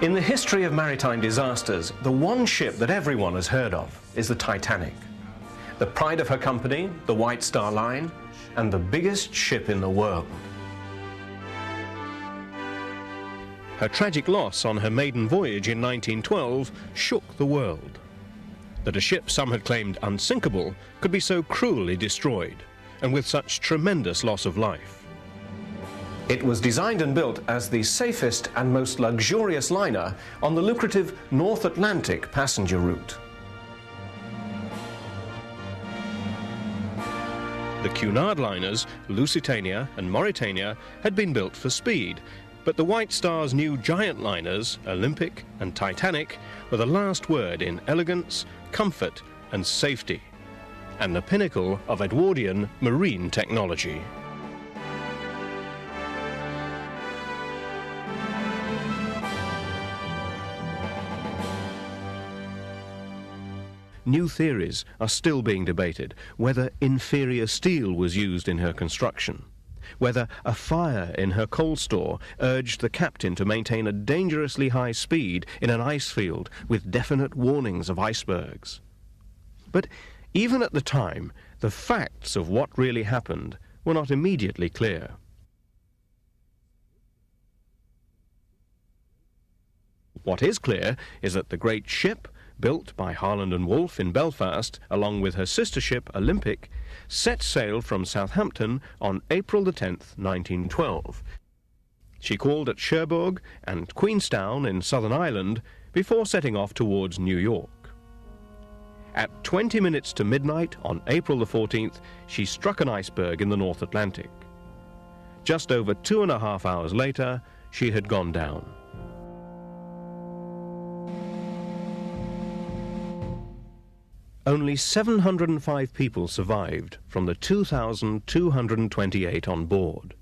In the history of maritime disasters, the one ship that everyone has heard of is the Titanic. The pride of her company, the White Star Line, and the biggest ship in the world. Her tragic loss on her maiden voyage in 1912 shook the world. That a ship some had claimed unsinkable could be so cruelly destroyed, and with such tremendous loss of life. It was designed and built as the safest and most luxurious liner on the lucrative North Atlantic passenger route. The Cunard liners, Lusitania and Mauretania, had been built for speed, but the White Star's new giant liners, Olympic and Titanic, were the last word in elegance, comfort and safety, and the pinnacle of Edwardian marine technology. New theories are still being debated, whether inferior steel was used in her construction, whether a fire in her coal store urged the captain to maintain a dangerously high speed in an ice field with definite warnings of icebergs. But even at the time, the facts of what really happened were not immediately clear. What is clear is that the great ship, built by Harland and Wolff in Belfast, along with her sister ship Olympic, set sail from Southampton on April the 10th, 1912. She called at Cherbourg and Queenstown in Southern Ireland before setting off towards New York. At 20 minutes to midnight on April the 14th, she struck an iceberg in the North Atlantic. Just over 2.5 hours later, she had gone down. Only 705 people survived from the 2,228 on board.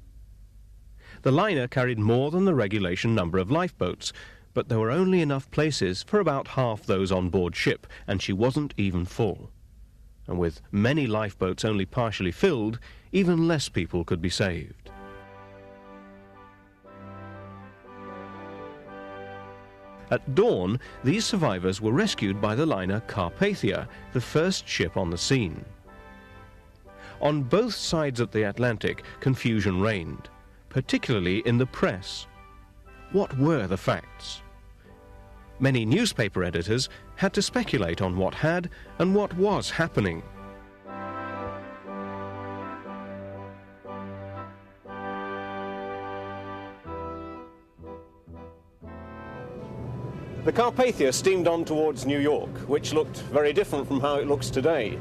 The liner carried more than the regulation number of lifeboats, but there were only enough places for about half those on board ship, and she wasn't even full. And with many lifeboats only partially filled, even less people could be saved. At dawn, these survivors were rescued by the liner Carpathia, the first ship on the scene. On both sides of the Atlantic, confusion reigned, particularly in the press. What were the facts? Many newspaper editors had to speculate on what had and what was happening. The Carpathia steamed on towards New York, which looked very different from how it looks today.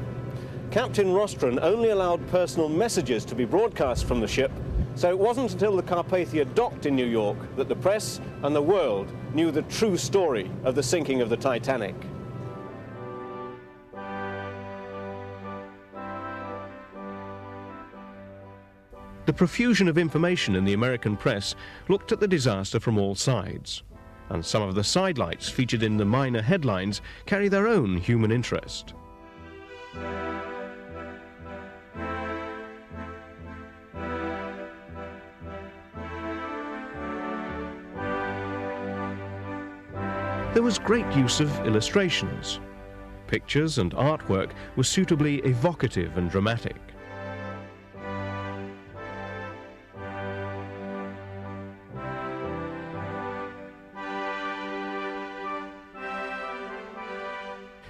Captain Rostron only allowed personal messages to be broadcast from the ship, so it wasn't until the Carpathia docked in New York that the press and the world knew the true story of the sinking of the Titanic. The profusion of information in the American press looked at the disaster from all sides, and some of the sidelights featured in the minor headlines carry their own human interest. There was great use of illustrations. Pictures and artwork were suitably evocative and dramatic.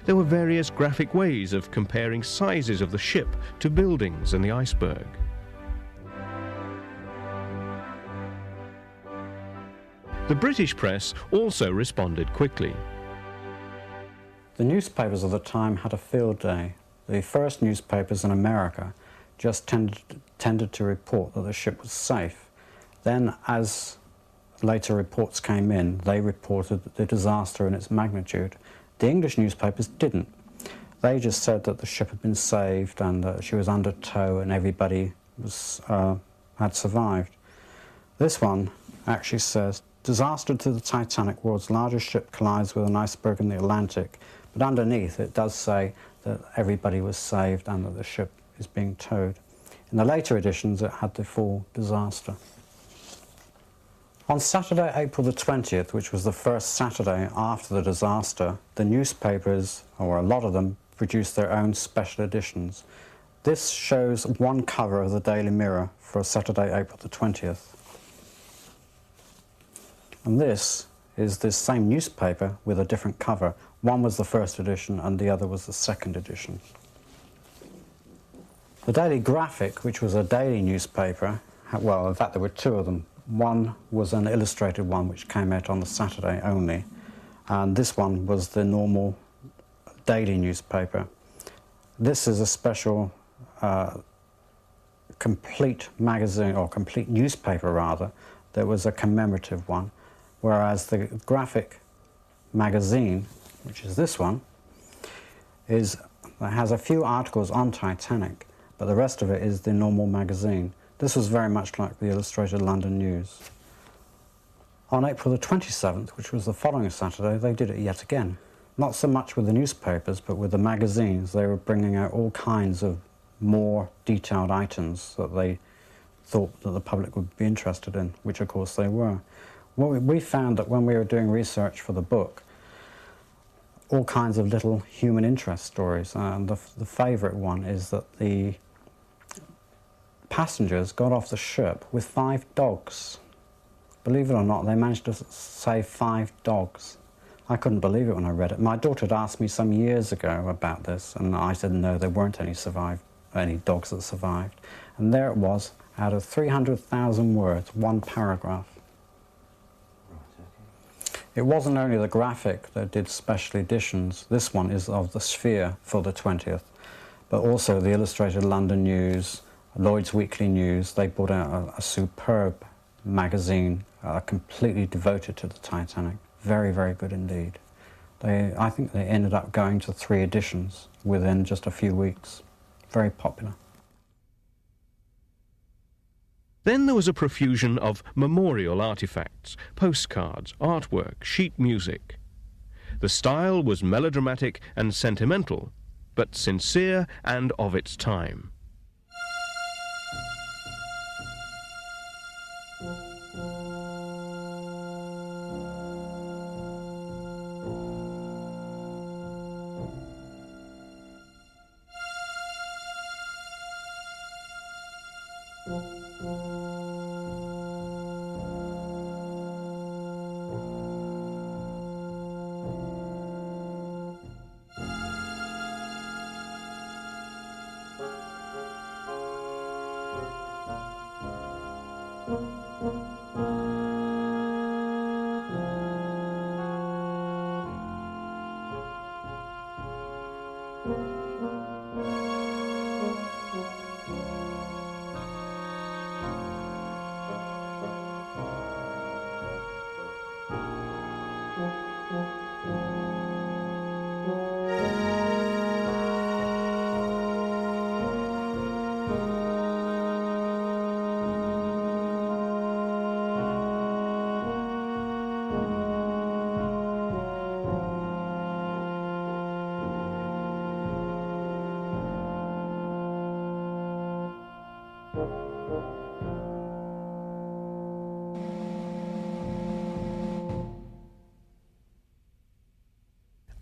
There were various graphic ways of comparing sizes of the ship to buildings and the iceberg. The British press also responded quickly. The newspapers of the time had a field day. The first newspapers in America just tended to report that the ship was safe. Then, as later reports came in, they reported the disaster and its magnitude. The English newspapers didn't. They just said that the ship had been saved and that she was under tow and everybody had survived. This one actually says, "Disaster to the Titanic, world's largest ship collides with an iceberg in the Atlantic." But underneath it does say that everybody was saved and that the ship is being towed. In the later editions it had the full disaster. On Saturday, April the 20th, which was the first Saturday after the disaster, the newspapers, or a lot of them, produced their own special editions. This shows one cover of the Daily Mirror for Saturday, April the 20th. And this is this same newspaper with a different cover. One was the first edition and the other was the second edition. The Daily Graphic, which was a daily newspaper, well, in fact there were two of them. One was an illustrated one which came out on the Saturday only, and this one was the normal daily newspaper. This is a special complete magazine, or complete newspaper rather, that was a commemorative one, whereas the graphic magazine, which is this one, has a few articles on Titanic, but the rest of it is the normal magazine. This was very much like the Illustrated London News. On April the 27th, which was the following Saturday, they did it yet again. Not so much with the newspapers, but with the magazines. They were bringing out all kinds of more detailed items that they thought that the public would be interested in, which of course they were. Well, we found that when we were doing research for the book, all kinds of little human interest stories, and the favourite one is that the passengers got off the ship with 5 dogs. Believe it or not, they managed to save 5 dogs. I couldn't believe it when I read it. My daughter had asked me some years ago about this, and I said no, there weren't any dogs that survived. And there it was, out of 300,000 words, one paragraph. It wasn't only the Graphic that did special editions. This one is of the Sphere for the 20th, but also the Illustrated London News, Lloyd's Weekly News. They brought out a superb magazine completely devoted to the Titanic. Very, very good indeed. I think they ended up going to 3 editions within just a few weeks. Very popular. Then there was a profusion of memorial artifacts, postcards, artwork, sheet music. The style was melodramatic and sentimental, but sincere and of its time.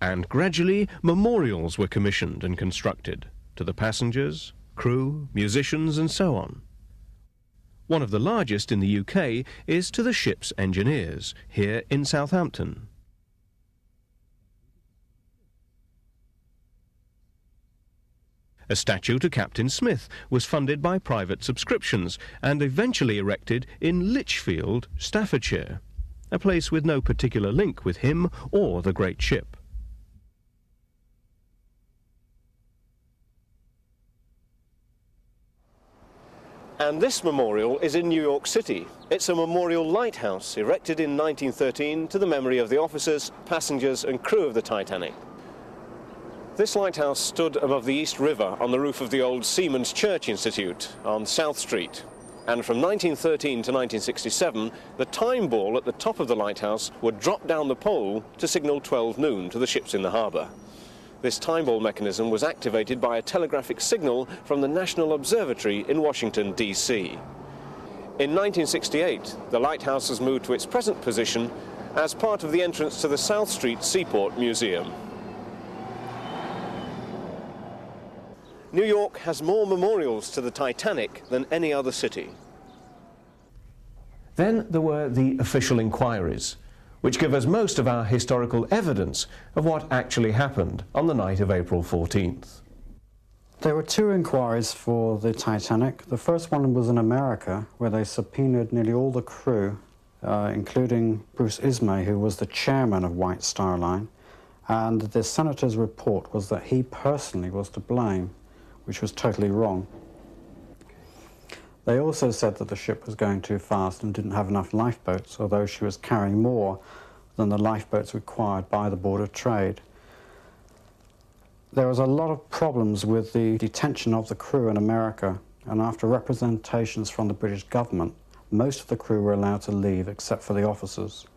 And gradually memorials were commissioned and constructed to the passengers, crew, musicians and so on. One of the largest in the UK is to the ship's engineers, here in Southampton. A statue to Captain Smith was funded by private subscriptions and eventually erected in Lichfield, Staffordshire, a place with no particular link with him or the great ship. And this memorial is in New York City. It's a memorial lighthouse erected in 1913 to the memory of the officers, passengers and crew of the Titanic. This lighthouse stood above the East River on the roof of the old Seamen's Church Institute on South Street. And from 1913 to 1967, the time ball at the top of the lighthouse would drop down the pole to signal 12 noon to the ships in the harbour. This time ball mechanism was activated by a telegraphic signal from the National Observatory in Washington, D.C. In 1968, the lighthouse was moved to its present position as part of the entrance to the South Street Seaport Museum. New York has more memorials to the Titanic than any other city. Then there were the official inquiries, which give us most of our historical evidence of what actually happened on the night of April 14th. There were two inquiries for the Titanic. The first one was in America, where they subpoenaed nearly all the crew, including Bruce Ismay, who was the chairman of White Star Line, and the senator's report was that he personally was to blame, which was totally wrong. They also said that the ship was going too fast and didn't have enough lifeboats, although she was carrying more than the lifeboats required by the Board of Trade. There was a lot of problems with the detention of the crew in America, and after representations from the British government, most of the crew were allowed to leave except for the officers.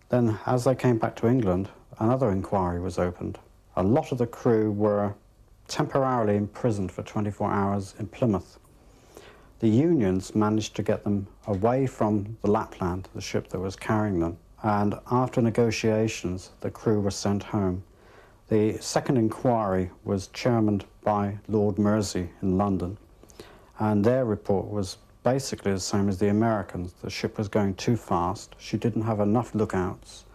Then, as they came back to England, another inquiry was opened. A lot of the crew were temporarily imprisoned for 24 hours in Plymouth. The unions managed to get them away from the Lapland, the ship that was carrying them, and after negotiations, the crew were sent home. The second inquiry was chairmaned by Lord Mersey in London, and their report was basically the same as the Americans. The ship was going too fast, she didn't have enough lookouts,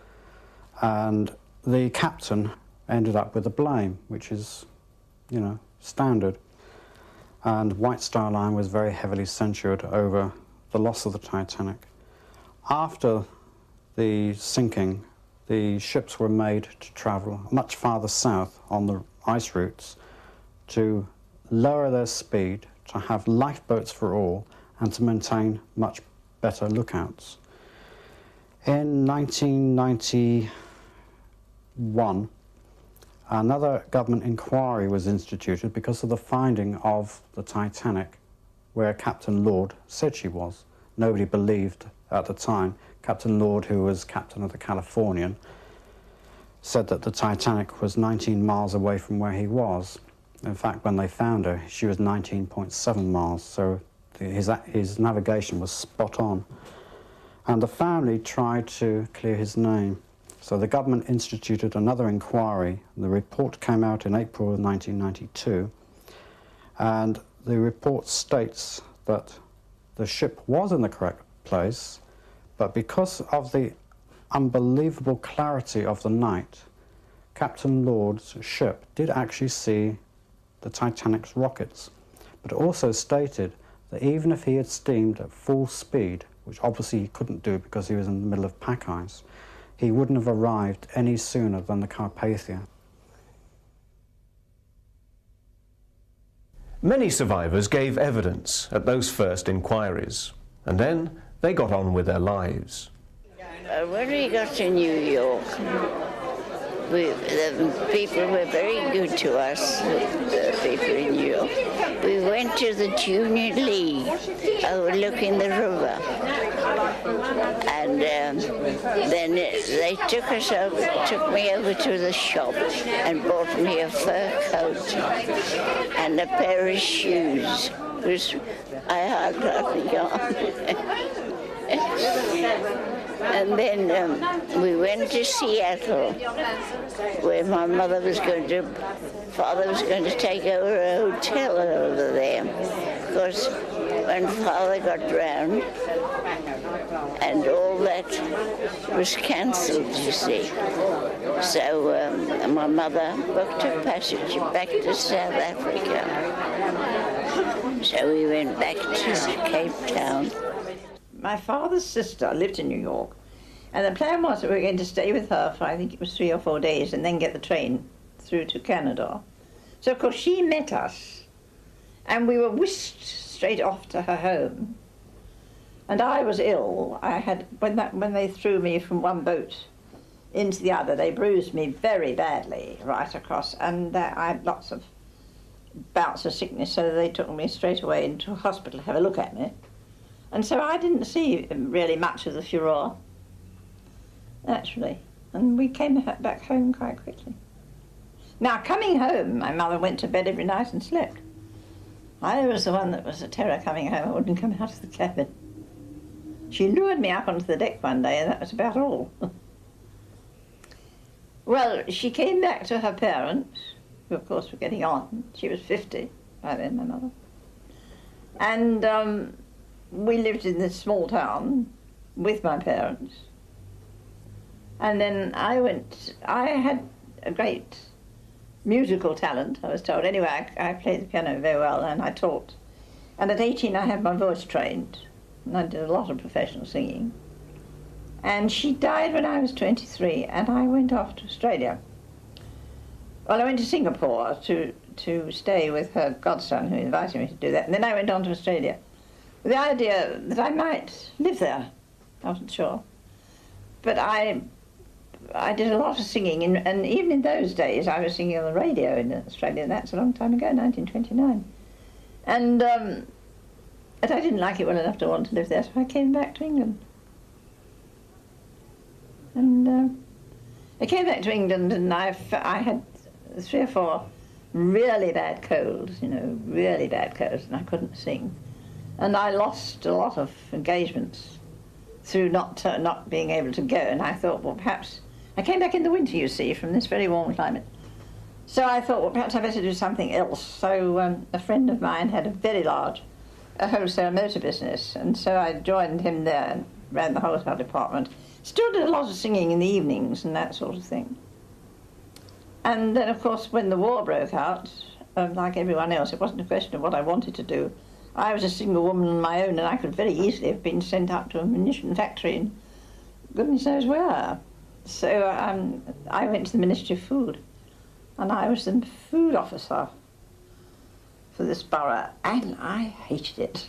and the captain ended up with the blame, which is, you know, standard. And White Star Line was very heavily censured over the loss of the Titanic. After the sinking, the ships were made to travel much farther south on the ice routes to lower their speed, to have lifeboats for all, and to maintain much better lookouts. In 1991, another government inquiry was instituted because of the finding of the Titanic where Captain Lord said she was. Nobody believed at the time. Captain Lord, who was captain of the Californian, said that the Titanic was 19 miles away from where he was. In fact, when they found her, she was 19.7 miles, so his navigation was spot on. And the family tried to clear his name. So the government instituted another inquiry. The report came out in April of 1992, and the report states that the ship was in the correct place, but because of the unbelievable clarity of the night, Captain Lord's ship did actually see the Titanic's rockets, but also stated that even if he had steamed at full speed, which obviously he couldn't do because he was in the middle of pack ice, he wouldn't have arrived any sooner than the Carpathia. Many survivors gave evidence at those first inquiries, and then they got on with their lives. When we got to New York, the people were very good to us, the people in New York. We went to the Junior League overlooking the river. And then they took me over to the shop and bought me a fur coat and a pair of shoes, which I hardly got. And then we went to Seattle, where my father was going to take over a hotel over there. Because when Father got drowned, and all that was cancelled, you see. So my mother booked a passage back to South Africa. So we went back to Cape Town. My father's sister lived in New York, and the plan was that we were going to stay with her for, I think it was 3 or 4 days, and then get the train through to Canada. So of course she met us, and we were whisked straight off to her home. And I was ill. I had, when they threw me from one boat into the other, they bruised me very badly right across, and I had lots of bouts of sickness, so they took me straight away into a hospital to have a look at me. And so I didn't see really much of the furore, actually. And we came back home quite quickly. Now, coming home, my mother went to bed every night and slept. I was the one that was a terror coming home. I wouldn't come out of the cabin. She lured me up onto the deck one day, and that was about all. Well, she came back to her parents, who of course were getting on. She was 50 by then, my mother. And we lived in this small town with my parents. And then I had a great musical talent, I was told. Anyway, I played the piano very well, and I taught. And at 18 I had my voice trained, and I did a lot of professional singing. And she died when I was 23, and I went off to Australia. Well, I went to Singapore to stay with her godson, who invited me to do that, and then I went on to Australia with the idea that I might live there. I wasn't sure. But I did a lot of singing, and even in those days I was singing on the radio in Australia, and that's a long time ago, 1929. And but I didn't like it well enough to want to live there, so I came back to England. And I came back to England, and I had 3 or 4 really bad colds, really bad colds, and I couldn't sing. And I lost a lot of engagements through not being able to go, and I thought, well, perhaps... I came back in the winter, you see, from this very warm climate. So I thought, well, perhaps I'd better do something else. So a friend of mine had a very large wholesale motor business, and so I joined him there and ran the wholesale department. Still did a lot of singing in the evenings and that sort of thing. And then, of course, when the war broke out, like everyone else, it wasn't a question of what I wanted to do. I was a single woman on my own, and I could very easily have been sent up to a munition factory in goodness knows where. So I went to the Ministry of Food, and I was the food officer for this borough, and I hated it.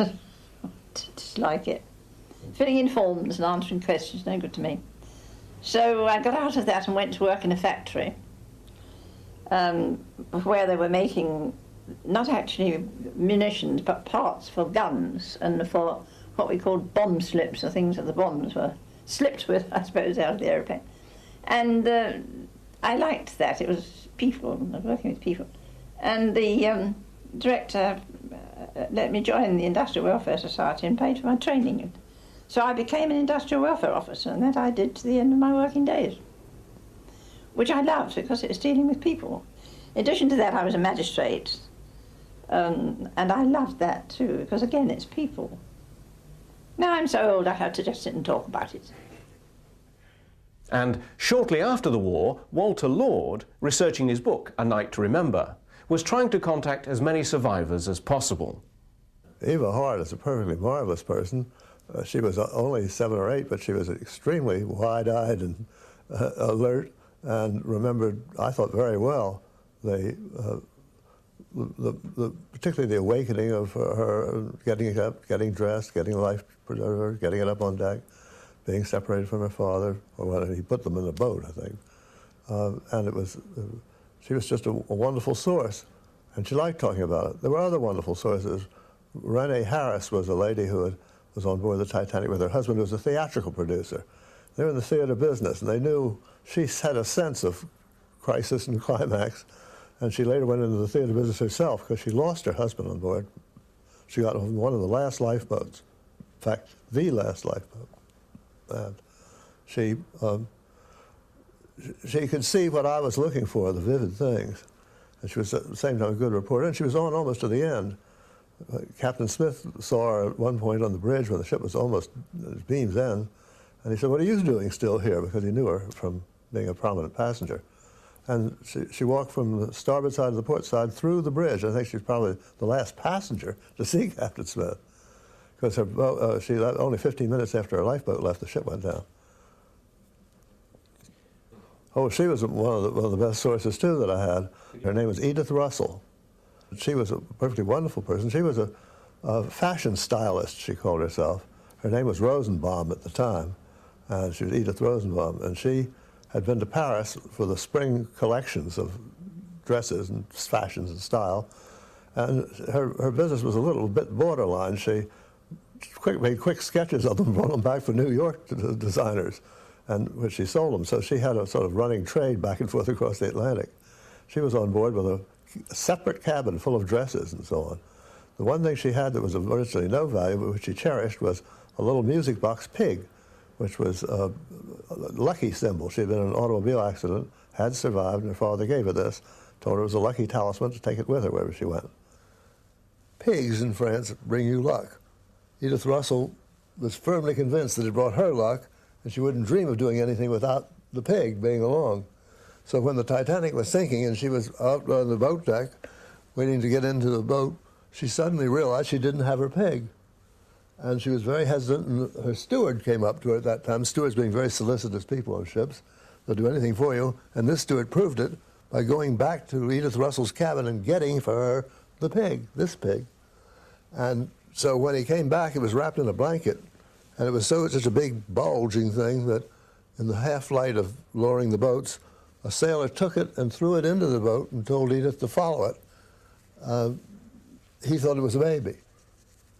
Dislike it. Filling in forms and answering questions, no good to me. So I got out of that and went to work in a factory where they were making not actually munitions, but parts for guns and for what we called bomb slips, the things that the bombs were slipped with, I suppose, out of the aeroplane. And I liked that. It was people, I was working with people. And the director let me join the Industrial Welfare Society and paid for my training. So I became an industrial welfare officer, and that I did to the end of my working days, which I loved because it was dealing with people. In addition to that, I was a magistrate, and I loved that too, because again, it's people. Now I'm so old I have to just sit and talk about it. And shortly after the war, Walter Lord, researching his book, A Night to Remember, was trying to contact as many survivors as possible. Eva Hart is a perfectly marvelous person. She was only 7 or 8, but she was extremely wide-eyed and alert, and remembered, I thought, very well particularly the awakening of her getting up, getting dressed, getting life preserver, getting it up on deck, being separated from her father, or when he put them in the boat, I think. And it was, she was just a wonderful source, and she liked talking about it. There were other wonderful sources. Renee Harris was a lady who was on board the Titanic with her husband, who was a theatrical producer. They were in the theater business, and they knew she had a sense of crisis and climax, and she later went into the theater business herself because she lost her husband on board. She got on one of the last lifeboats, in fact, the last lifeboat. And she could see what I was looking for, the vivid things. And she was at the same time a good reporter, and she was on almost to the end. Captain Smith saw her at one point on the bridge when the ship was almost at its beam's end, and he said, "What are you doing still here?" Because he knew her from being a prominent passenger. And she walked from the starboard side to the port side through the bridge. I think she was probably the last passenger to see Captain Smith, because she left only 15 minutes after her lifeboat left, the ship went down. Oh, she was one of the best sources, too, that I had. Her name was Edith Russell. She was a perfectly wonderful person. She was a fashion stylist, she called herself. Her name was Rosenbaum at the time, and she was Edith Rosenbaum. And she had been to Paris for the spring collections of dresses and fashions and style. And her business was a little bit borderline. She made quick sketches of them, brought them back for New York to the designers, and which she sold them. So she had a sort of running trade back and forth across the Atlantic. She was on board with a separate cabin full of dresses and so on. The one thing she had that was of virtually no value, but which she cherished, was a little music box pig, which was a lucky symbol. She had been in an automobile accident, had survived, and her father gave her this, told her it was a lucky talisman to take it with her wherever she went. Pigs in France bring you luck. Edith Russell was firmly convinced that it brought her luck, and she wouldn't dream of doing anything without the pig being along. So when the Titanic was sinking and she was out on the boat deck waiting to get into the boat, she suddenly realized she didn't have her pig. And she was very hesitant, and her steward came up to her at that time. Stewards being very solicitous people on ships. They'll do anything for you. And this steward proved it by going back to Edith Russell's cabin and getting for her the pig, this pig. And so when he came back, it was wrapped in a blanket. And it was such a big bulging thing that in the half-light of lowering the boats, a sailor took it and threw it into the boat and told Edith to follow it. He thought it was a baby.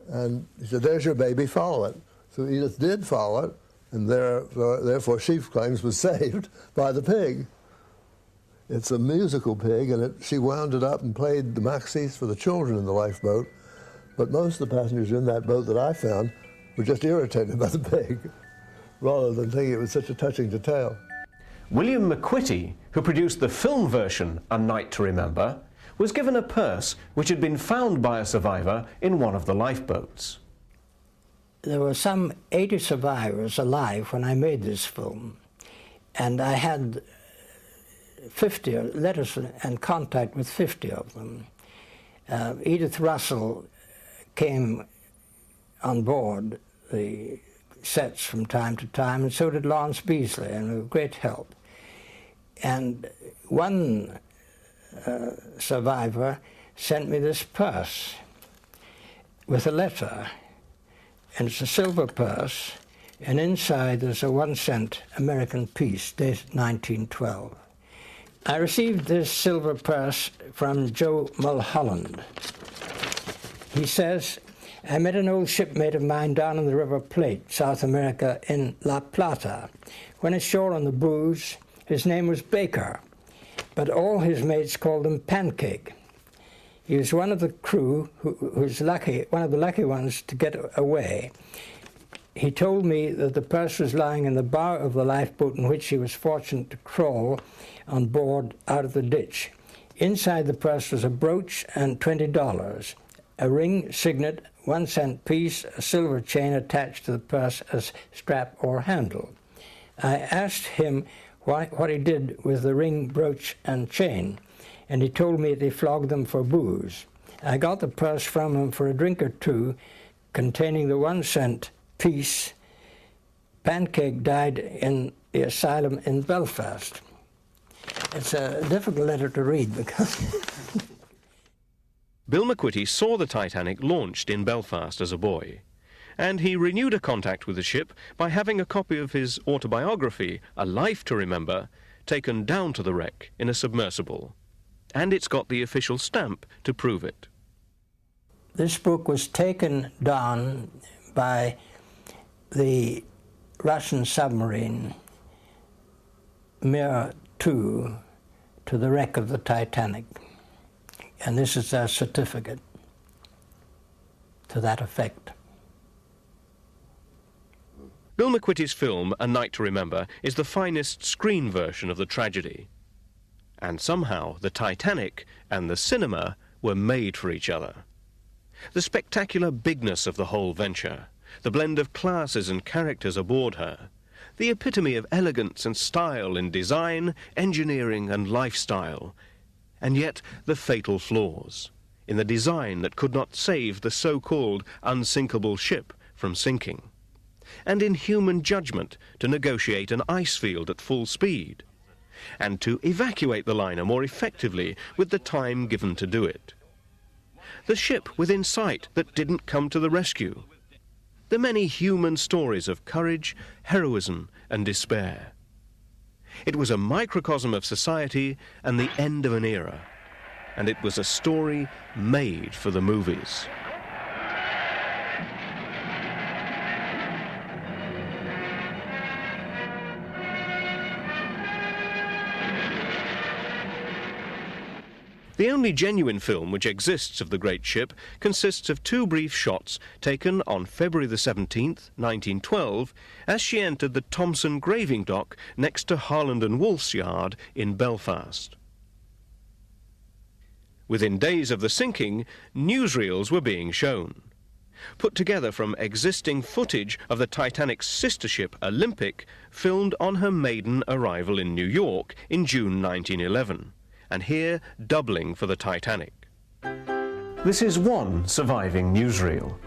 And he said, "There's your baby, follow it." So Edith did follow it, and therefore she claims was saved by the pig. It's a musical pig, and she wound it up and played the Maxis for the children in the lifeboat. But most of the passengers in that boat that I found were just irritated by the pig, rather than thinking it was such a touching detail. William McQuitty, who produced the film version, A Night to Remember, was given a purse which had been found by a survivor in one of the lifeboats. There were some 80 survivors alive when I made this film, and I had 50 letters and contact with 50 of them. Edith Russell came on board the sets from time to time, and so did Lawrence Beasley, and with great help. And one survivor sent me this purse with a letter, and it's a silver purse, and inside there's a 1-cent American piece dated 1912. I received this silver purse from Joe Mulholland. He says, "I met an old shipmate of mine down in the River Plate, South America, in La Plata. When ashore on the booze, his name was Baker, but all his mates called him Pancake. He was one of the crew who's lucky, one of the lucky ones to get away. He told me that the purse was lying in the bow of the lifeboat in which he was fortunate to crawl on board out of the ditch. Inside the purse was a brooch and $20, a ring, signet, 1-cent piece, a silver chain attached to the purse as strap or handle. I asked him what he did with the ring, brooch, and chain, and he told me they flogged them for booze. I got the purse from him for a drink or two containing the 1-cent piece. Pancake died in the asylum in Belfast." It's a difficult letter to read because... Bill McQuitty saw the Titanic launched in Belfast as a boy, and he renewed a contact with the ship by having a copy of his autobiography, A Life to Remember, taken down to the wreck in a submersible. And it's got the official stamp to prove it. This book was taken down by the Russian submarine Mir 2 to the wreck of the Titanic. And this is a certificate to that effect. Bill McQuitty's film, A Night to Remember, is the finest screen version of the tragedy. And somehow the Titanic and the cinema were made for each other. The spectacular bigness of the whole venture, the blend of classes and characters aboard her, the epitome of elegance and style in design, engineering and lifestyle, and yet the fatal flaws in the design that could not save the so-called unsinkable ship from sinking, and in human judgment to negotiate an ice field at full speed, and to evacuate the liner more effectively with the time given to do it. The ship within sight that didn't come to the rescue. The many human stories of courage, heroism and despair. It was a microcosm of society and the end of an era, and it was a story made for the movies. The only genuine film which exists of the great ship consists of 2 brief shots taken on February the 17th, 1912, as she entered the Thomson graving dock next to Harland and Wolff's yard in Belfast. Within days of the sinking, newsreels were being shown, put together from existing footage of the Titanic's sister ship Olympic, filmed on her maiden arrival in New York in June 1911. And here doubling for the Titanic. This is one surviving newsreel.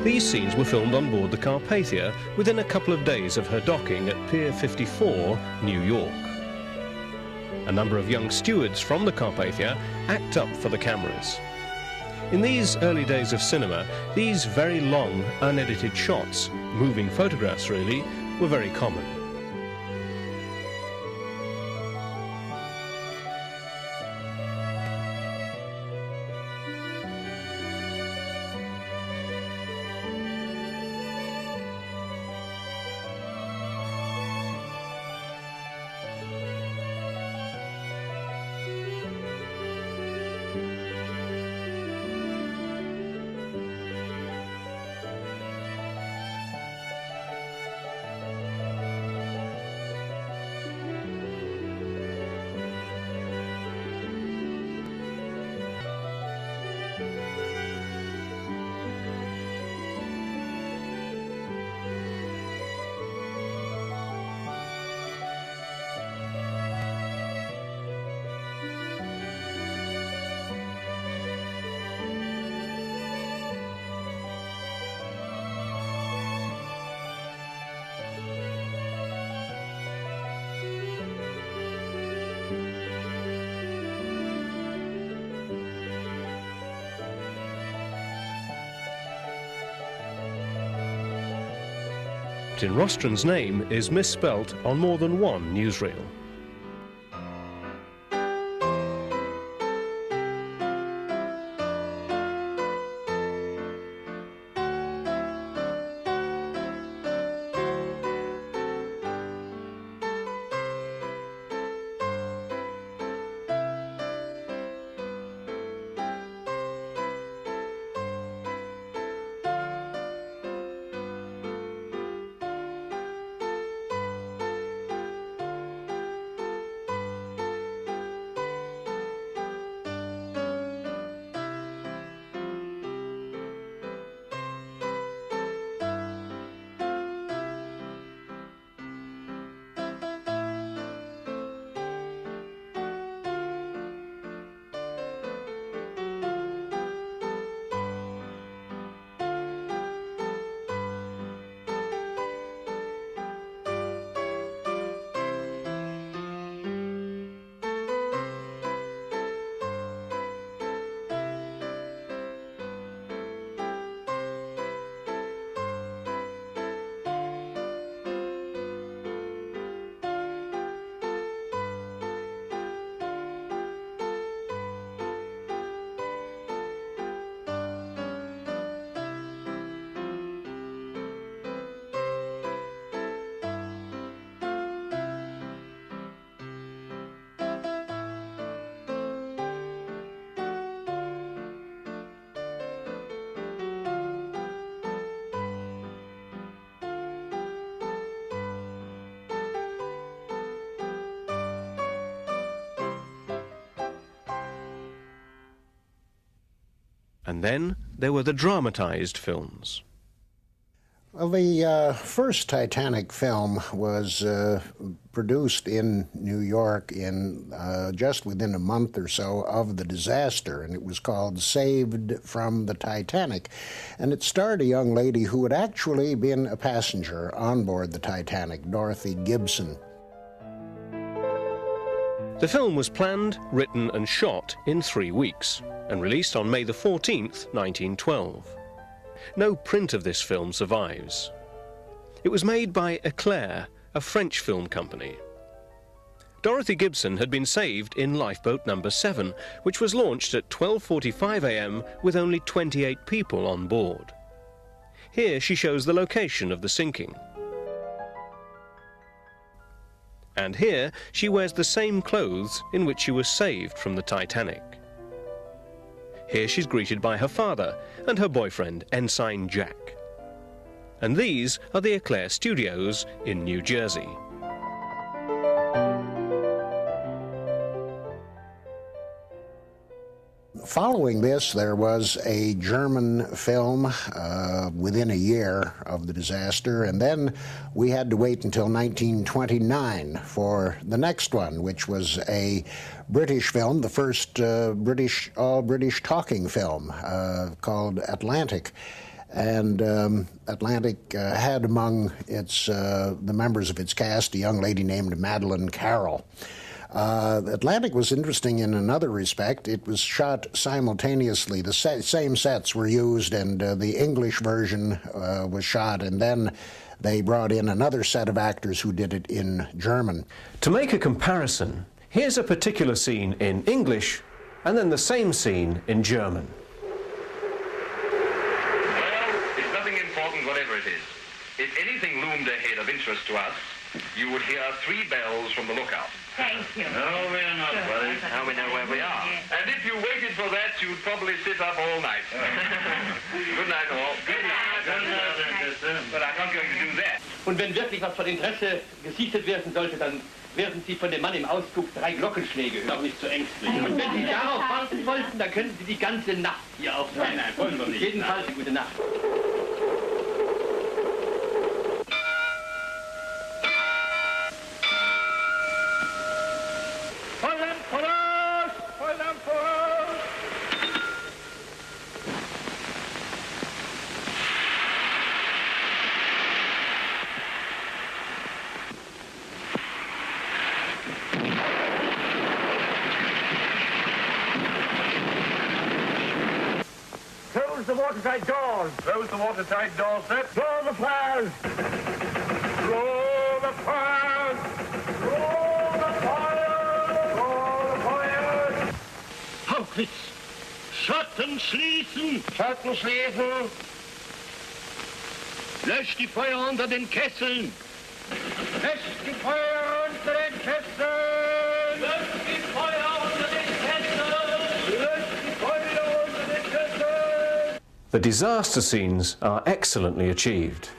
These scenes were filmed on board the Carpathia within a couple of days of her docking at Pier 54, New York. A number of young stewards from the Carpathia act up for the cameras. In these early days of cinema, these very long, unedited shots, moving photographs really, were very common. Captain Rostron's name is misspelt on more than one newsreel. And then there were the dramatized films. Well, the first Titanic film was produced in New York in just within a month or so of the disaster, and it was called Saved from the Titanic. And it starred a young lady who had actually been a passenger on board the Titanic, Dorothy Gibson. The film was planned, written and shot in 3 weeks and released on May the 14th, 1912. No print of this film survives. It was made by Eclair, a French film company. Dorothy Gibson had been saved in lifeboat number 7, which was launched at 12:45 a.m. with only 28 people on board. Here she shows the location of the sinking. And here she wears the same clothes in which she was saved from the Titanic. Here she's greeted by her father and her boyfriend, Ensign Jack. And these are the Eclair Studios in New Jersey. Following this, there was a German film within a year of the disaster, and then we had to wait until 1929 for the next one, which was a British film, the first all-British talking film called Atlantic. And Atlantic had among the members of its cast a young lady named Madeleine Carroll. Atlantic was interesting in another respect. It was shot simultaneously. The same sets were used, and the English version was shot, and then they brought in another set of actors who did it in German. To make a comparison, here's a particular scene in English and then the same scene in German. If anything loomed ahead of interest to us, you would hear 3 bells from the lookout. Thank you. No, we're not, buddy. Now we know where we are. And if you waited for that, you'd probably sit up all night. Good night, all. Good night. Good night. But I'm not going to do that. Und wenn wirklich was von Interesse gesichtet werden sollte, dann werden Sie von dem Mann im Ausguck 3 Glockenschläge hören. Auch nicht zu ängstlich. Und wenn Sie darauf warten wollten, dann können Sie die ganze Nacht hier aufbleiben. Nein, wollen wir nicht. Jedenfalls eine gute Nacht. Close the watertight doors. Close the watertight doors, sir. Draw the flares. Draw the fires. Draw the fires. Draw the fires. Hauptwitz! Schatten schließen! Schatten schließen. Löscht die Feuer unter den Kesseln! Löscht die Feuer unter den Kesseln. Löscht die Feuer unter den Kesseln! Löscht die Feuer unter den Kesseln. The disaster scenes are excellently achieved.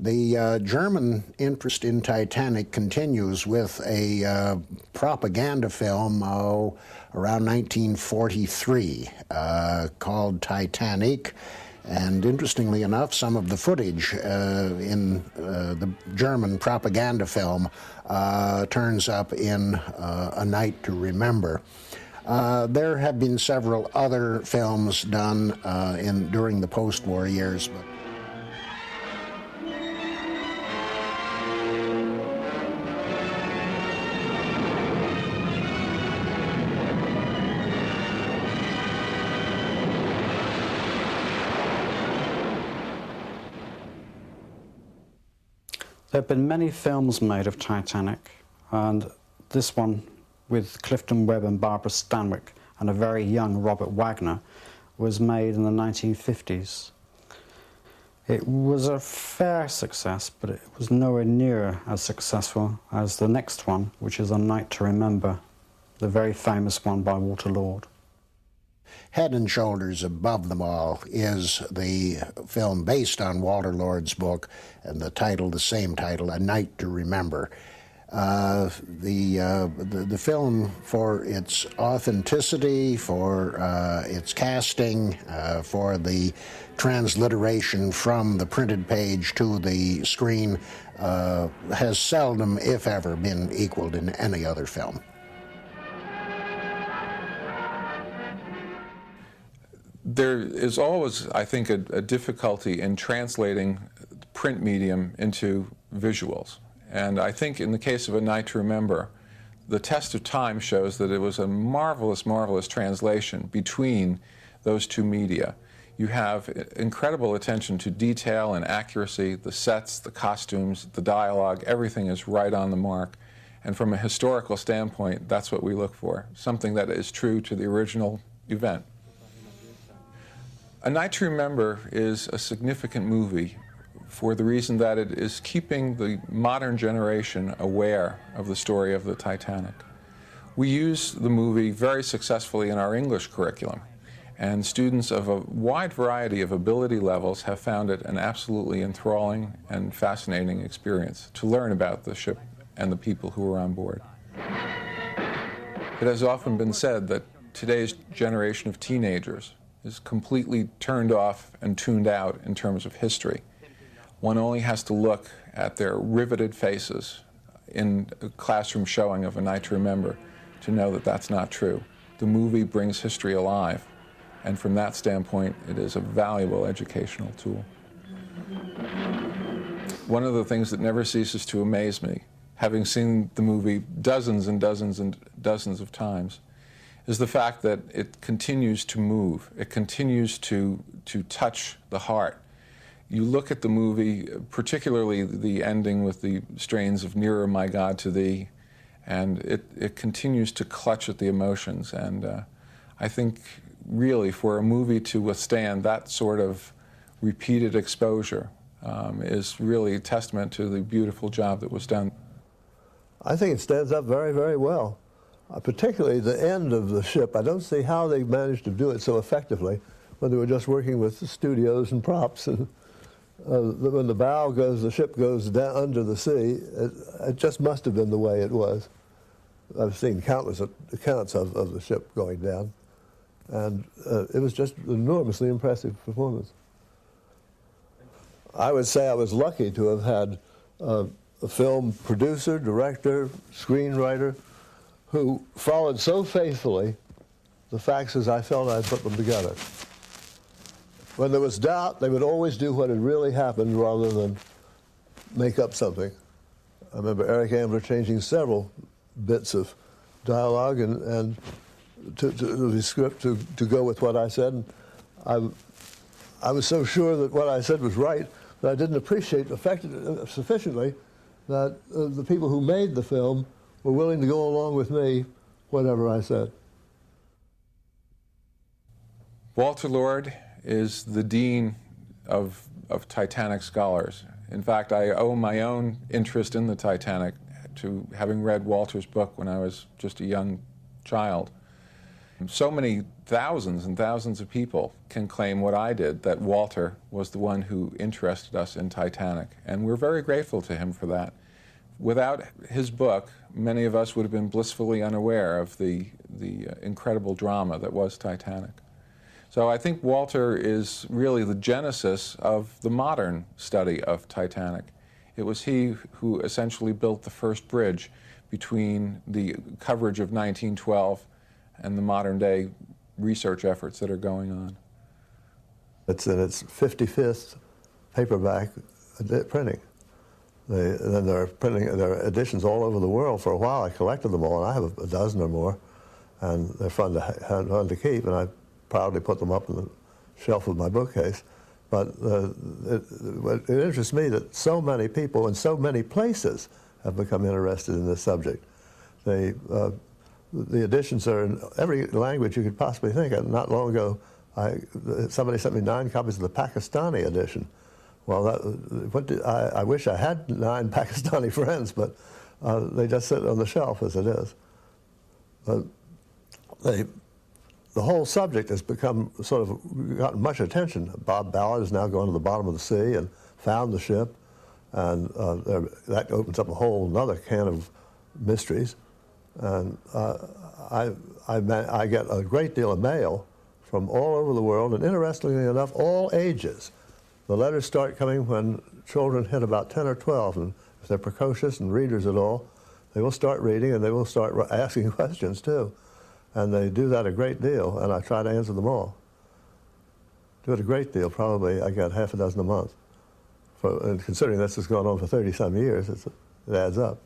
The German interest in Titanic continues with a propaganda film around 1943 called Titanic. And interestingly enough, some of the footage in the German propaganda film turns up in A Night to Remember. There have been several other films done during the post-war years. But there have been many films made of Titanic, and this one with Clifton Webb and Barbara Stanwyck and a very young Robert Wagner was made in the 1950s. It was a fair success, but it was nowhere near as successful as the next one, which is A Night to Remember, the very famous one by Walter Lord. Head and Shoulders Above Them All is the film based on Walter Lord's book, and the same title, A Night to Remember. The film, for its authenticity, for its casting, for the transliteration from the printed page to the screen, has seldom, if ever, been equaled in any other film. There is always, I think, a difficulty in translating print medium into visuals. And I think in the case of A Night to Remember, the test of time shows that it was a marvelous, marvelous translation between those two media. You have incredible attention to detail and accuracy, the sets, the costumes, the dialogue, everything is right on the mark. And from a historical standpoint, that's what we look for, something that is true to the original event. A Night to Remember is a significant movie for the reason that it is keeping the modern generation aware of the story of the Titanic. We use the movie very successfully in our English curriculum, and students of a wide variety of ability levels have found it an absolutely enthralling and fascinating experience to learn about the ship and the people who were on board. It has often been said that today's generation of teenagers is completely turned off and tuned out in terms of history. One only has to look at their riveted faces in a classroom showing of A Night to Remember to know that that's not true. The movie brings history alive, and from that standpoint, it is a valuable educational tool. One of the things that never ceases to amaze me, having seen the movie dozens and dozens and dozens of times, is the fact that it continues to move. It continues to touch the heart. You look at the movie, particularly the ending with the strains of Nearer, My God, to Thee, and it continues to clutch at the emotions. And I think really for a movie to withstand that sort of repeated exposure is really a testament to the beautiful job that was done. I think it stands up very, very well. Particularly the end of the ship. I don't see how they managed to do it so effectively when they were just working with the studios and props. And when the bow goes, the ship goes down under the sea, it just must have been the way it was. I've seen countless accounts of the ship going down, and it was just an enormously impressive performance. I would say I was lucky to have had a film producer, director, screenwriter, who followed so faithfully the facts as I felt I'd put them together. When there was doubt, they would always do what had really happened rather than make up something. I remember Eric Ambler changing several bits of dialogue and to the script to go with what I said. And I was so sure that what I said was right that I didn't appreciate sufficiently that the people who made the film were willing to go along with me, whatever I said. Walter Lord is the dean of Titanic scholars. In fact, I owe my own interest in the Titanic to having read Walter's book when I was just a young child. So many thousands and thousands of people can claim what I did, that Walter was the one who interested us in Titanic, and we're very grateful to him for that. Without his book, many of us would have been blissfully unaware of the incredible drama that was Titanic. So I think Walter is really the genesis of the modern study of Titanic. It was he who essentially built the first bridge between the coverage of 1912 and the modern day research efforts that are going on. It's in its 55th paperback printing. Then they're printing their editions all over the world. For a while I collected them all, and I have a dozen or more, and they're fun to keep, and I proudly put them up on the shelf of my bookcase. But it interests me that so many people in so many places have become interested in this subject. The editions are in every language you could possibly think of. Not long ago, somebody sent me 9 copies of the Pakistani edition. Well, I wish I had 9 Pakistani friends, but they just sit on the shelf as it is. The whole subject has become sort of gotten much attention. Bob Ballard has now gone to the bottom of the sea and found the ship, and that opens up a whole other can of mysteries. And I get a great deal of mail from all over the world, and interestingly enough, all ages. The letters start coming when children hit about 10 or 12, and if they're precocious and readers at all, they will start reading and they will start asking questions too. And they do that a great deal, and I try to answer them all. Do it a great deal, probably I get half a dozen a month. And considering this has gone on for 30-some years, it adds up.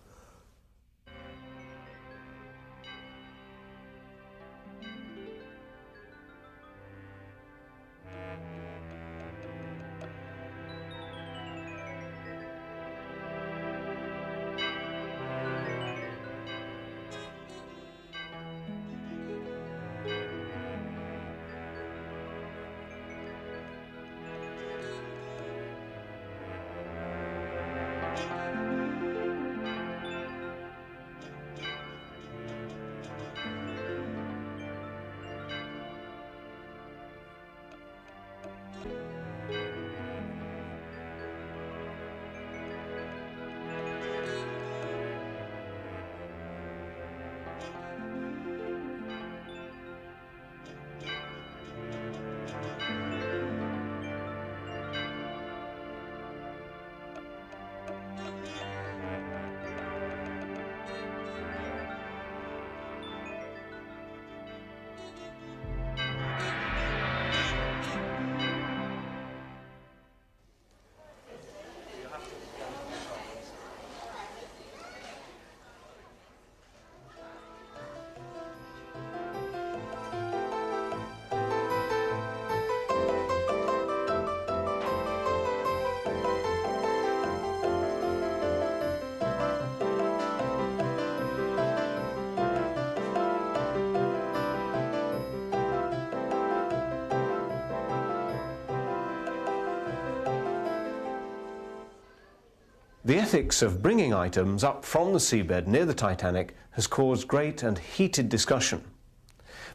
The ethics of bringing items up from the seabed near the Titanic has caused great and heated discussion.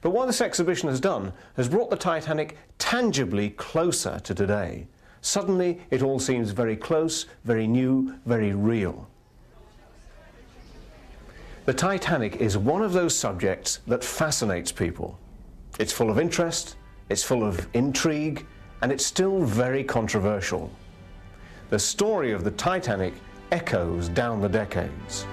But what this exhibition has done has brought the Titanic tangibly closer to today. Suddenly, it all seems very close, very new, very real. The Titanic is one of those subjects that fascinates people. It's full of interest, it's full of intrigue, and it's still very controversial. The story of the Titanic echoes down the decades.